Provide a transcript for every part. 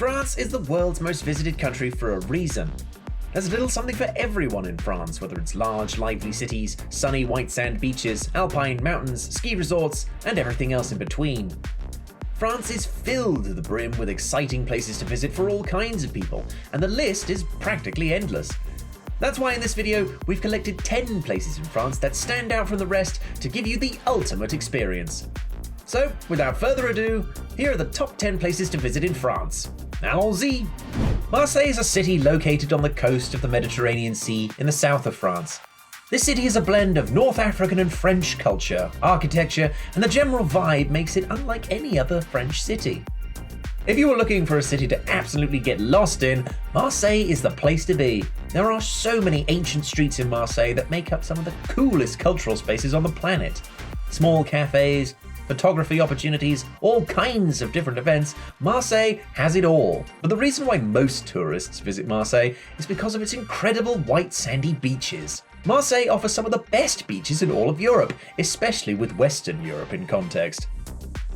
France is the world's most visited country for a reason. There's a little something for everyone in France, whether it's large, lively cities, sunny white sand beaches, alpine mountains, ski resorts, and everything else in between. France is filled to the brim with exciting places to visit for all kinds of people, and the list is practically endless. That's why in this video, we've collected 10 places in France that stand out from the rest to give you the ultimate experience. So, without further ado, here are the top 10 places to visit in France. Allons-y! Marseille is a city located on the coast of the Mediterranean Sea in the south of France. This city is a blend of North African and French culture, architecture, and the general vibe makes it unlike any other French city. If you were looking for a city to absolutely get lost in, Marseille is the place to be. There are so many ancient streets in Marseille that make up some of the coolest cultural spaces on the planet. Small cafes, photography opportunities, all kinds of different events, Marseille has it all. But the reason why most tourists visit Marseille is because of its incredible white sandy beaches. Marseille offers some of the best beaches in all of Europe, especially with Western Europe in context.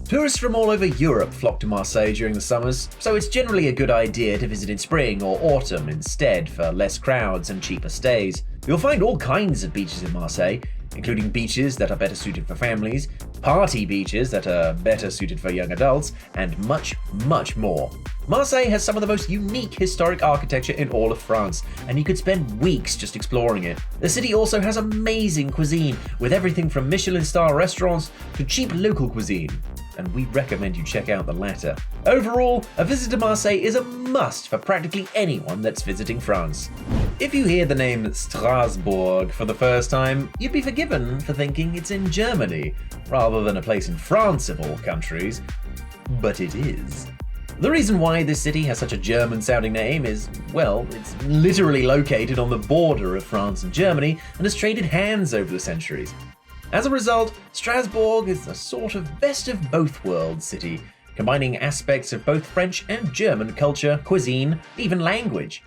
Tourists from all over Europe flock to Marseille during the summers, so it's generally a good idea to visit in spring or autumn instead for less crowds and cheaper stays. You'll find all kinds of beaches in Marseille, including beaches that are better suited for families, party beaches that are better suited for young adults, and much, much more. Marseille has some of the most unique historic architecture in all of France, and you could spend weeks just exploring it. The city also has amazing cuisine, with everything from Michelin-star restaurants to cheap local cuisine, and we recommend you check out the latter. Overall, a visit to Marseille is a must for practically anyone that's visiting France. If you hear the name Strasbourg for the first time, you'd be forgiven for thinking it's in Germany, rather than a place in France of all countries, but it is. The reason why this city has such a German-sounding name is, well, it's literally located on the border of France and Germany and has traded hands over the centuries. As a result, Strasbourg is a sort of best of both worlds city, combining aspects of both French and German culture, cuisine, even language.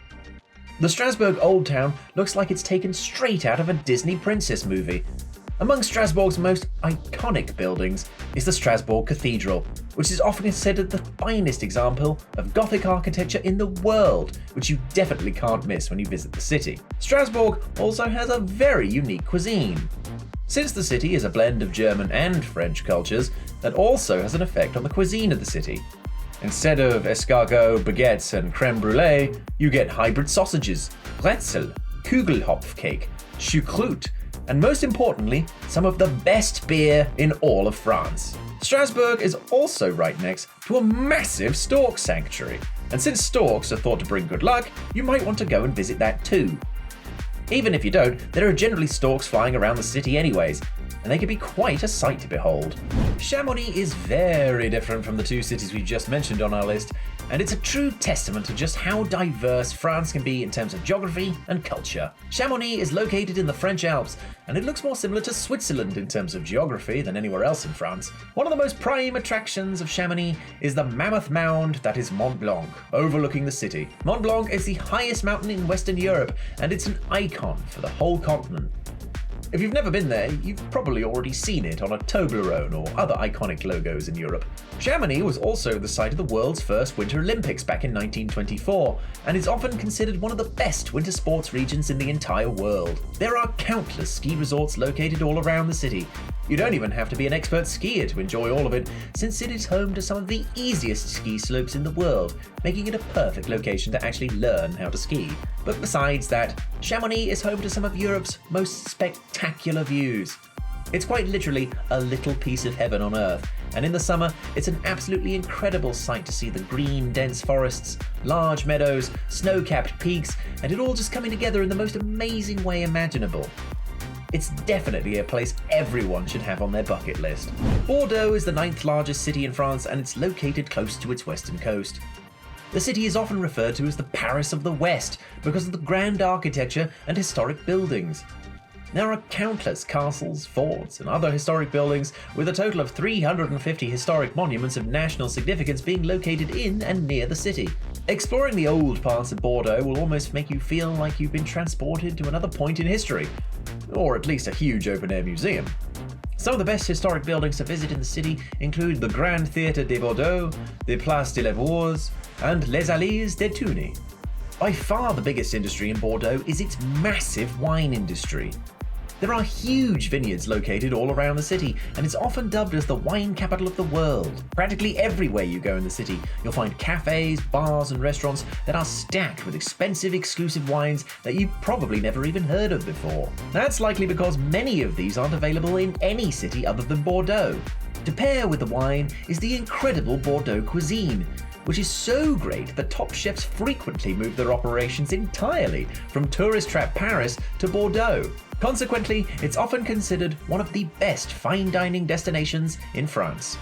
The Strasbourg Old Town looks like it's taken straight out of a Disney princess movie. Among Strasbourg's most iconic buildings is the Strasbourg Cathedral, which is often considered the finest example of Gothic architecture in the world, which you definitely can't miss when you visit the city. Strasbourg also has a very unique cuisine. Since the city is a blend of German and French cultures, that also has an effect on the cuisine of the city. Instead of escargot, baguettes, and crème brûlée, you get hybrid sausages, Brezel, Kugelhopf cake, choucroute, and most importantly, some of the best beer in all of France. Strasbourg is also right next to a massive stork sanctuary, and since storks are thought to bring good luck, you might want to go and visit that too. Even if you don't, there are generally storks flying around the city anyways, and they can be quite a sight to behold. Chamonix is very different from the two cities we've just mentioned on our list, and it's a true testament to just how diverse France can be in terms of geography and culture. Chamonix is located in the French Alps, and it looks more similar to Switzerland in terms of geography than anywhere else in France. One of the most prime attractions of Chamonix is the mammoth mound that is Mont Blanc, overlooking the city. Mont Blanc is the highest mountain in Western Europe, and it's an icon for the whole continent. If you've never been there, you've probably already seen it on a Toblerone or other iconic logos in Europe. Chamonix was also the site of the world's first Winter Olympics back in 1924, and is often considered one of the best winter sports regions in the entire world. There are countless ski resorts located all around the city. You don't even have to be an expert skier to enjoy all of it, since it is home to some of the easiest ski slopes in the world, making it a perfect location to actually learn how to ski. But besides that, Chamonix is home to some of Europe's most spectacular views. It's quite literally a little piece of heaven on earth, and in the summer, it's an absolutely incredible sight to see the green, dense forests, large meadows, snow-capped peaks, and it all just coming together in the most amazing way imaginable. It's definitely a place everyone should have on their bucket list. Bordeaux is the 9th largest city in France, and it's located close to its western coast. The city is often referred to as the Paris of the West because of the grand architecture and historic buildings. There are countless castles, forts, and other historic buildings, with a total of 350 historic monuments of national significance being located in and near the city. Exploring the old parts of Bordeaux will almost make you feel like you've been transported to another point in history, or at least a huge open-air museum. Some of the best historic buildings to visit in the city include the Grand Théâtre de Bordeaux, the Place de la Bourse, and Les Allées des Tunis. By far the biggest industry in Bordeaux is its massive wine industry. There are huge vineyards located all around the city, and it's often dubbed as the wine capital of the world. Practically everywhere you go in the city, you'll find cafes, bars, and restaurants that are stacked with expensive, exclusive wines that you've probably never even heard of before. That's likely because many of these aren't available in any city other than Bordeaux. To pair with the wine is the incredible Bordeaux cuisine, which is so great that top chefs frequently move their operations entirely from tourist trap Paris to Bordeaux. Consequently, it's often considered one of the best fine dining destinations in France.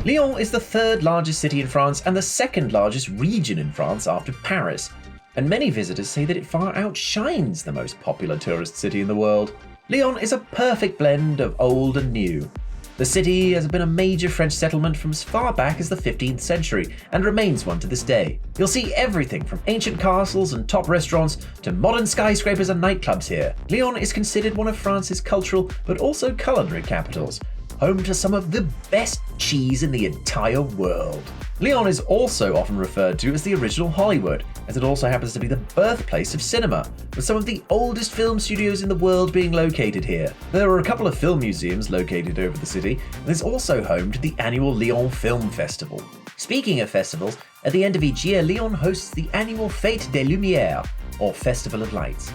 Lyon is the third largest city in France and the second largest region in France after Paris, and many visitors say that it far outshines the most popular tourist city in the world. Lyon is a perfect blend of old and new. The city has been a major French settlement from as far back as the 15th century and remains one to this day. You'll see everything from ancient castles and top restaurants to modern skyscrapers and nightclubs here. Lyon is considered one of France's cultural but also culinary capitals, home to some of the best cheese in the entire world. Lyon is also often referred to as the original Hollywood, as it also happens to be the birthplace of cinema, with some of the oldest film studios in the world being located here. There are a couple of film museums located over the city, and it's also home to the annual Lyon Film Festival. Speaking of festivals, at the end of each year, Lyon hosts the annual Fête des Lumières, or Festival of Lights.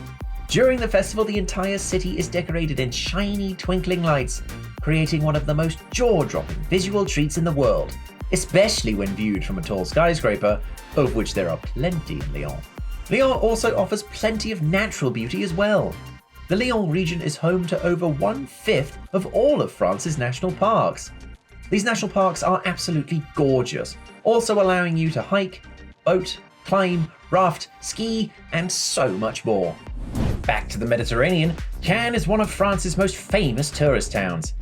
During the festival, the entire city is decorated in shiny, twinkling lights, creating one of the most jaw-dropping visual treats in the world, especially when viewed from a tall skyscraper, of which there are plenty in Lyon. Lyon also offers plenty of natural beauty as well. The Lyon region is home to over 1/5 of all of France's national parks. These national parks are absolutely gorgeous, also allowing you to hike, boat, climb, raft, ski, and so much more. Back to the Mediterranean, Cannes is one of France's most famous tourist towns.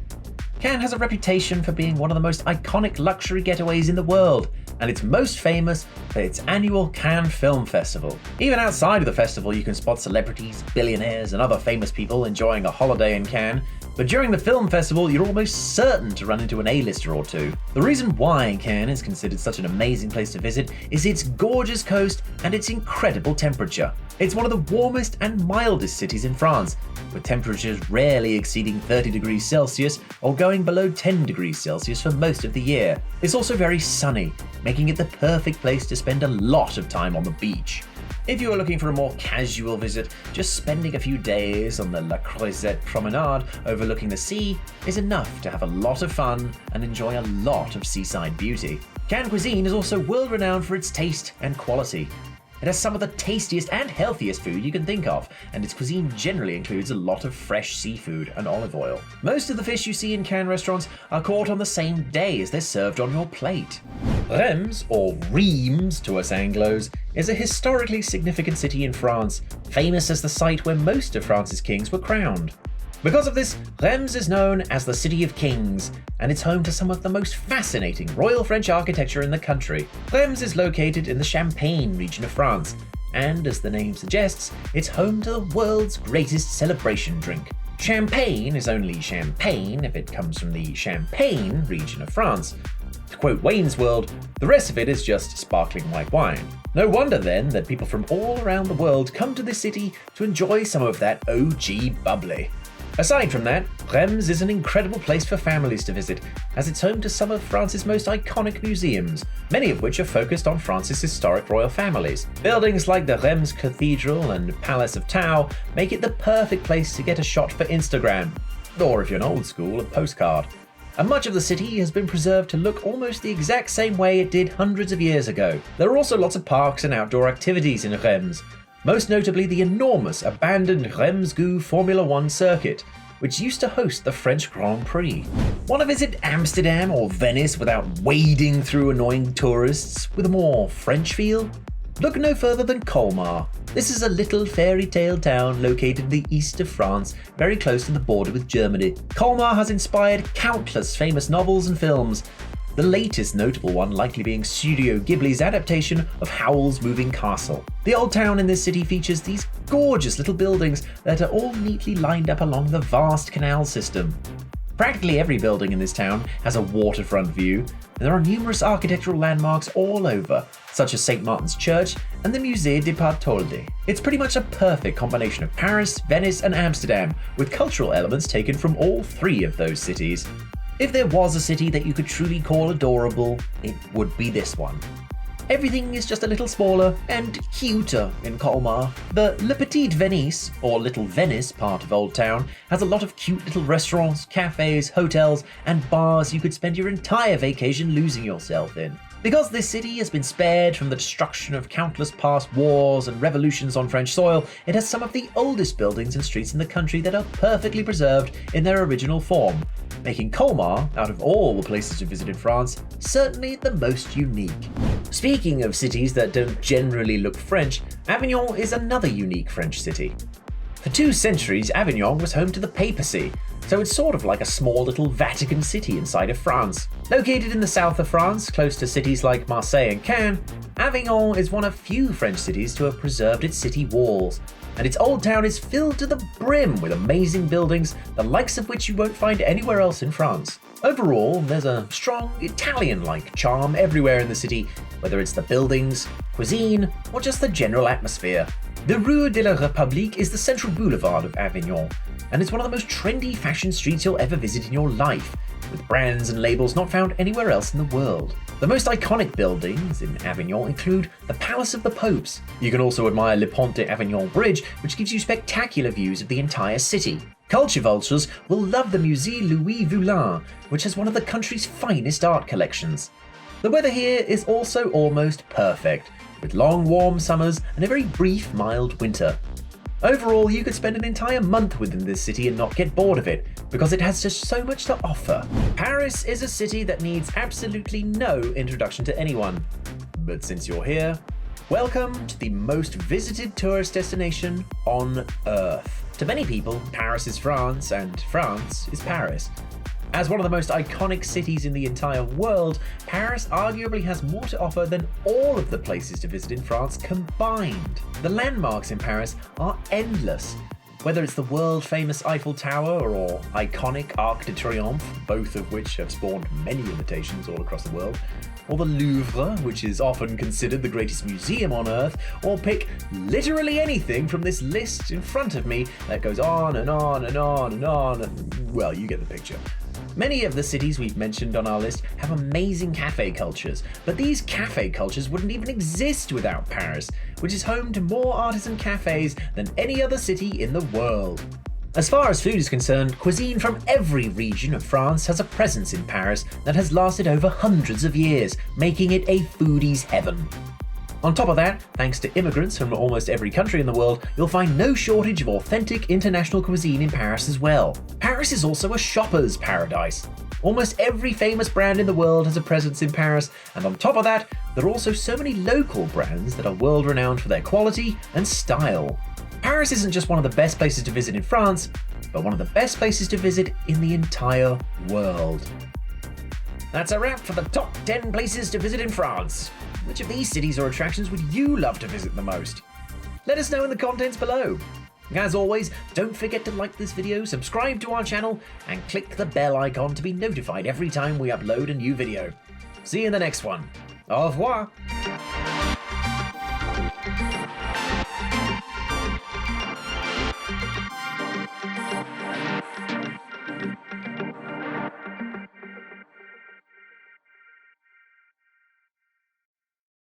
Cannes has a reputation for being one of the most iconic luxury getaways in the world, and it's most famous for its annual Cannes Film Festival. Even outside of the festival, you can spot celebrities, billionaires, and other famous people enjoying a holiday in Cannes, but during the film festival, you're almost certain to run into an A-lister or two. The reason why Cannes is considered such an amazing place to visit is its gorgeous coast and its incredible temperature. It's one of the warmest and mildest cities in France, with temperatures rarely exceeding 30 degrees Celsius or going below 10 degrees Celsius for most of the year. It's also very sunny, making it the perfect place to spend a lot of time on the beach. If you are looking for a more casual visit, just spending a few days on the La Croisette promenade overlooking the sea is enough to have a lot of fun and enjoy a lot of seaside beauty. Cannes cuisine is also world-renowned for its taste and quality. It has some of the tastiest and healthiest food you can think of, and its cuisine generally includes a lot of fresh seafood and olive oil. Most of the fish you see in Cannes restaurants are caught on the same day as they're served on your plate. Reims, or Reims to us Anglos, is a historically significant city in France, famous as the site where most of France's kings were crowned. Because of this, Reims is known as the City of Kings, and it's home to some of the most fascinating Royal French architecture in the country. Reims is located in the Champagne region of France, and as the name suggests, it's home to the world's greatest celebration drink. Champagne is only champagne if it comes from the Champagne region of France. To quote Wayne's World, the rest of it is just sparkling white wine. No wonder then that people from all around the world come to this city to enjoy some of that OG bubbly. Aside from that, Reims is an incredible place for families to visit, as it's home to some of France's most iconic museums, many of which are focused on France's historic royal families. Buildings like the Reims Cathedral and Palace of Tower make it the perfect place to get a shot for Instagram, or if you're an old school, a postcard. And much of the city has been preserved to look almost the exact same way it did hundreds of years ago. There are also lots of parks and outdoor activities in Reims, most notably the enormous abandoned Reims Goo Formula One circuit, which used to host the French Grand Prix. Want to visit Amsterdam or Venice without wading through annoying tourists with a more French feel? Look no further than Colmar. This is a little fairy tale town located in the east of France, very close to the border with Germany. Colmar has inspired countless famous novels and films, the latest notable one likely being Studio Ghibli's adaptation of Howl's Moving Castle. The old town in this city features these gorgeous little buildings that are all neatly lined up along the vast canal system. Practically every building in this town has a waterfront view, and there are numerous architectural landmarks all over, such as St. Martin's Church and the Musée des Bartholdi. It's pretty much a perfect combination of Paris, Venice, and Amsterdam, with cultural elements taken from all three of those cities. If there was a city that you could truly call adorable, it would be this one. Everything is just a little smaller and cuter in Colmar. The Le Petit Venise, or Little Venice part of Old Town, has a lot of cute little restaurants, cafes, hotels, and bars you could spend your entire vacation losing yourself in. Because this city has been spared from the destruction of countless past wars and revolutions on French soil, it has some of the oldest buildings and streets in the country that are perfectly preserved in their original form, making Colmar, out of all the places to visit in France, certainly the most unique. Speaking of cities that don't generally look French, Avignon is another unique French city. For 2 centuries, Avignon was home to the papacy, so it's sort of like a small little Vatican city inside of France. Located in the south of France, close to cities like Marseille and Cannes, Avignon is one of few French cities to have preserved its city walls, and its old town is filled to the brim with amazing buildings, the likes of which you won't find anywhere else in France. Overall, there's a strong Italian-like charm everywhere in the city, whether it's the buildings, cuisine, or just the general atmosphere. The Rue de la République is the central boulevard of Avignon, and it's one of the most trendy fashion streets you'll ever visit in your life, with brands and labels not found anywhere else in the world. The most iconic buildings in Avignon include the Palace of the Popes. You can also admire Le Pont d'Avignon Bridge, which gives you spectacular views of the entire city. Culture vultures will love the Musée Louis Villain, which has one of the country's finest art collections. The weather here is also almost perfect, with long warm summers and a very brief mild winter. Overall, you could spend an entire month within this city and not get bored of it, because it has just so much to offer. Paris is a city that needs absolutely no introduction to anyone. But since you're here, welcome to the most visited tourist destination on Earth. To many people, Paris is France, and France is Paris. As one of the most iconic cities in the entire world, Paris arguably has more to offer than all of the places to visit in France combined. The landmarks in Paris are endless. Whether it's the world-famous Eiffel Tower or iconic Arc de Triomphe, both of which have spawned many imitations all across the world, or the Louvre, which is often considered the greatest museum on Earth, or pick literally anything from this list in front of me that goes on and on and on and on, and, well, you get the picture. Many of the cities we've mentioned on our list have amazing cafe cultures, but these cafe cultures wouldn't even exist without Paris, which is home to more artisan cafes than any other city in the world. As far as food is concerned, cuisine from every region of France has a presence in Paris that has lasted over hundreds of years, making it a foodie's heaven. On top of that, thanks to immigrants from almost every country in the world, you'll find no shortage of authentic international cuisine in Paris as well. Paris is also a shopper's paradise. Almost every famous brand in the world has a presence in Paris, and on top of that, there are also so many local brands that are world-renowned for their quality and style. Paris isn't just one of the best places to visit in France, but one of the best places to visit in the entire world. That's a wrap for the top 10 places to visit in France. Which of these cities or attractions would you love to visit the most? Let us know in the comments below. As always, don't forget to like this video, subscribe to our channel, and click the bell icon to be notified every time we upload a new video. See you in the next one. Au revoir!